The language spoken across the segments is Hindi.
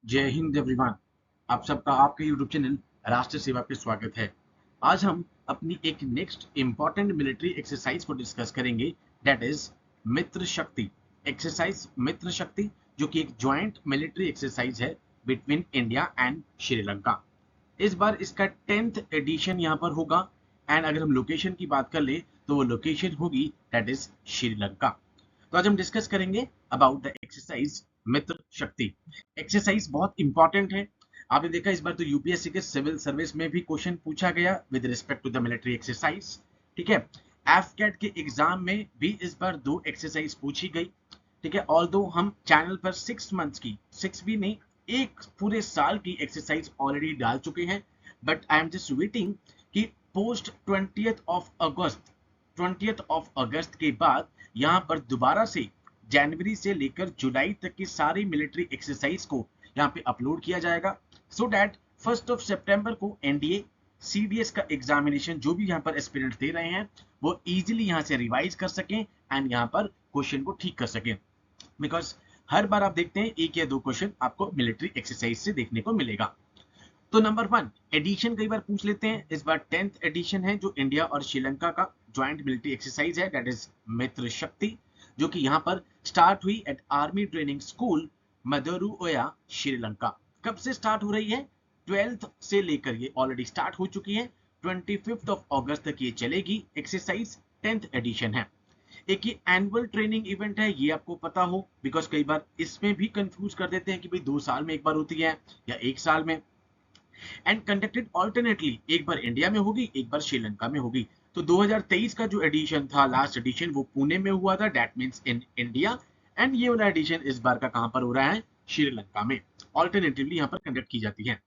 जय हिंद एवरीवन। आप सबका आपके यूट्यूब चैनल राष्ट्र सेवा पे स्वागत है। आज हम अपनी एक नेक्स्ट इंपॉर्टेंट मिलिट्री एक्सरसाइज को डिस्कस करेंगे, दैट इज मित्र शक्ति एक्सरसाइज। मित्र शक्ति जो कि एक ज्वाइंट मिलिट्री एक्सरसाइज है बिटवीन इंडिया एंड श्रीलंका। इस बार इसका 10th एडिशन यहाँ पर होगा एंड अगर हम लोकेशन की बात कर ले तो वो लोकेशन होगी दैट इज श्रीलंका। तो आज हम डिस्कस करेंगे अबाउट द एक्सरसाइज मित्र शक्ति। एक्सरसाइज बहुत इंपॉर्टेंट है। आपने देखा इस बार तो यूपीएससी के सिविल सर्विस में भी क्वेश्चन पूछा गया with respect to the military exercise. ठीक है, एफकेट के एग्जाम में भी इस बार 2 एक्सरसाइज पूछी गई। ठीक है, ऑल्दो हम चैनल पर 6 मंथ्स की, 6 भी नहीं, एक पूरे साल की एक्सरसाइज ऑलरेडी डाल चुके हैं, but I am just waiting कि पोस्ट 20th ऑफ अगस्त के बाद यहाँ पर दोबारा से जनवरी से लेकर जुलाई तक की सारी मिलिट्री एक्सरसाइज को यहाँ पे अपलोड किया जाएगा, सो दैट 1 सितंबर को एनडीए सीडीएस का एग्जामिनेशन जो भी यहाँ पर एस्पिरेंट दे रहे हैं वो इजीली यहाँ से रिवाइज कर सकें एंड यहाँ पर क्वेश्चन को ठीक कर सकें। बिकॉज हर बार आप देखते हैं 1 या 2 क्वेश्चन आपको मिलिट्री एक्सरसाइज से देखने को मिलेगा। तो नंबर 1 एडिशन कई बार पूछ लेते हैं। इस बार 10th एडिशन है जो इंडिया और श्रीलंका का ज्वाइंट मिलिट्री एक्सरसाइज है, दैट इज मित्र शक्ति, जो कि यहाँ पर स्टार्ट हुई at army training school Maduru Oya, Sri Lanka. कब से स्टार्ट हो रही है? 12th से लेकर ये ऑलरेडी स्टार्ट हो चुकी है। 25th ऑफ अगस्त तक ये चलेगी एक्सरसाइज। 10th एडिशन है। एक ये एनुअल ट्रेनिंग इवेंट है, ये आपको पता हो, बिकॉज कई बार इसमें भी कंफ्यूज कर देते हैं कि भाई 2 साल में एक बार होती है या 1 साल में, एंड कंडक्टेड ऑल्टरनेटली, एक बार इंडिया में होगी एक बार श्रीलंका में होगी। तो 2023 का जो एडिशन था, लास्ट एडिशन, वो पुणे में हुआ था, that means in India, and ये वाला एडिशन इस बार का कहां पर हो रहा है? श्रीलंका में। ऑल्टरनेटिवली यहाँ पर कंडक्ट की जाती है।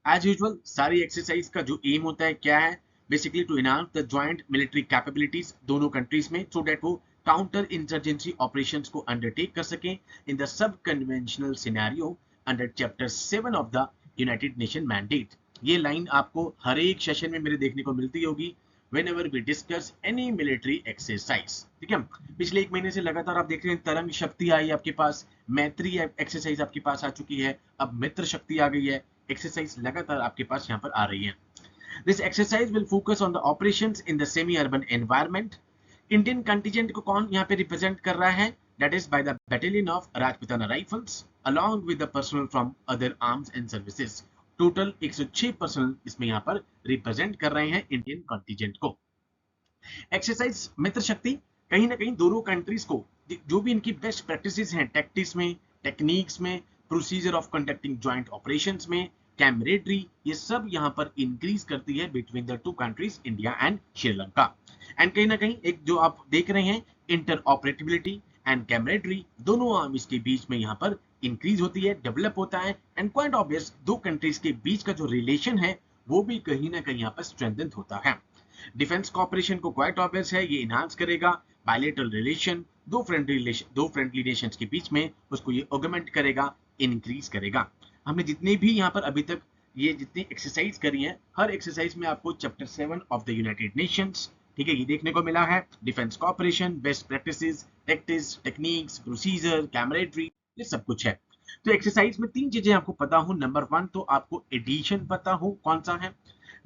एज यूजुअल सारी एक्सरसाइज का जो एम होता है क्या है? Basically to enhance the joint military capabilities दोनों कंट्रीज में, सो दैट वो काउंटर इंसर्जेंसी ऑपरेशंस को अंडरटेक कर सकें in the sub conventional scenario under chapter 7 of the United Nation mandate. ये लाइन आपको हर एक सेशन में मेरे देखने को मिलती होगी whenever we discuss any military exercise। ठीक है, पिछले 1 महीने से लगातार आप देख रहे हैं तरंग शक्ति आई आपके पास, मैत्री एक्सरसाइज आपके पास आ चुकी है, अब मित्र शक्ति आ गई है। एक्सरसाइज लगातार आपके पास यहाँ पर आ रही है। This exercise will focus on the operations in the semi urban environment. Indian contingent को कौन यहाँ पे रिप्रेजेंट कर रहा है? That is by the battalion of Rajputana rifles along with the personnel from other arms and services। Total 106 personal इसमें यहाँ पर रिप्रेजेंट कर रहे हैं इंडियन कॉन्टिजेंट को। एक्सरसाइज मित्र शक्ति कहीं ना कहीं दोनों कंट्रीज को जो भी इनकी बेस्ट प्रैक्टिसेस हैं, टैक्टिक्स में, टेक्निक्स में, procedure of conducting joint operations में, कैमरेडरी, ये सब यहाँ पर इंक्रीज करती है between the 2 countries India and Sri Lanka. And कहीं ना कहीं एक जो आप देख रहे हैं इंटर ऑपरेटिबिलिटी एंड कैमरेडरी दोनों आर्मीज के बीच में यहाँ पर इंक्रीज होती है, डेवलप होता है, एंड क्वाइट ऑब्वियस 2 कंट्रीज के बीच का जो रिलेशन है वो भी कहीं ना कहीं यहाँ पर स्ट्रेंथन होता है। डिफेंस कॉपरेशन को क्वाइट ऑब्वियस है, ये इनहांस करेगा बायलैटरल रिलेशन, दो फ्रेंडली नेशंस के बीच में, उसको ये ऑगमेंट करेगा, इंक्रीज करेगा। हमने जितने भी यहाँ पर अभी तक ये जितनी एक्सरसाइज करी है, हर एक्सरसाइज में आपको chapter 7 of the United Nations, ठीक है, ये देखने को मिला है। Defence cooperation, best practices, tactics, techniques, procedure, camaraderie, ये सब कुछ है। तो एक्सरसाइज में 3 चीजें आपको पता हो। नंबर 1 तो आपको एडिशन पता हो कौन सा है।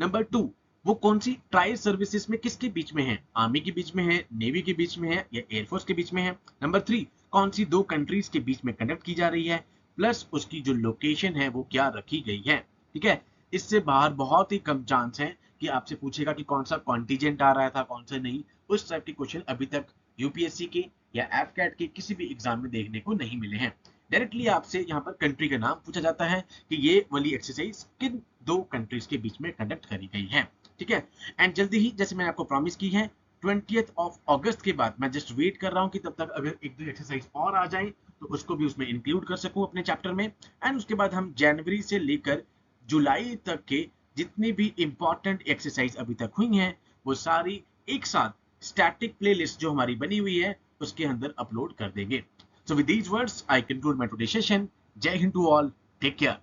नंबर 2 वो कौन सी ट्राई सर्विसेज में किसके बीच में है, आर्मी के बीच में है, नेवी के बीच में है या एयरफोर्स के बीच में है। नंबर 3 कौन सी 2 कंट्रीज के बीच में कंडक्ट की जा रही है, प्लस उसकी जो लोकेशन है वो क्या रखी गई है। ठीक है, इससे बाहर बहुत ही कम चांस है कि आपसे पूछेगा कि कौन सा कॉन्टिजेंट आ रहा था कौन सा नहीं। उस टाइप के क्वेश्चन अभी तक यूपीएससी के या एफकैट के किसी भी एग्जाम में देखने को नहीं मिले हैं। डायरेक्टली आपसे यहाँ पर कंट्री का नाम पूछा जाता है कि ये वाली एक्सरसाइज किन 2 कंट्रीज के बीच में कंडक्ट करी गई है। ठीक है, एंड जल्दी ही जैसे मैंने आपको प्रॉमिस की है 20th ऑफ अगस्त के बाद मैं जस्ट वेट कर रहा हूँ कि तब तक अगर 1-2 एक्सरसाइज और आ जाए तो उसको भी उसमें इंक्लूड कर सकूं अपने चैप्टर में। एंड उसके बाद हम जनवरी से लेकर जुलाई तक के जितनी भी इंपॉर्टेंट एक्सरसाइज अभी तक हुई हैं वो सारी एक साथ स्टैटिक प्लेलिस्ट जो हमारी बनी हुई है उसके अंदर अपलोड कर देंगे। So with these words, I conclude my today's session. Jai Hind to all. Take care.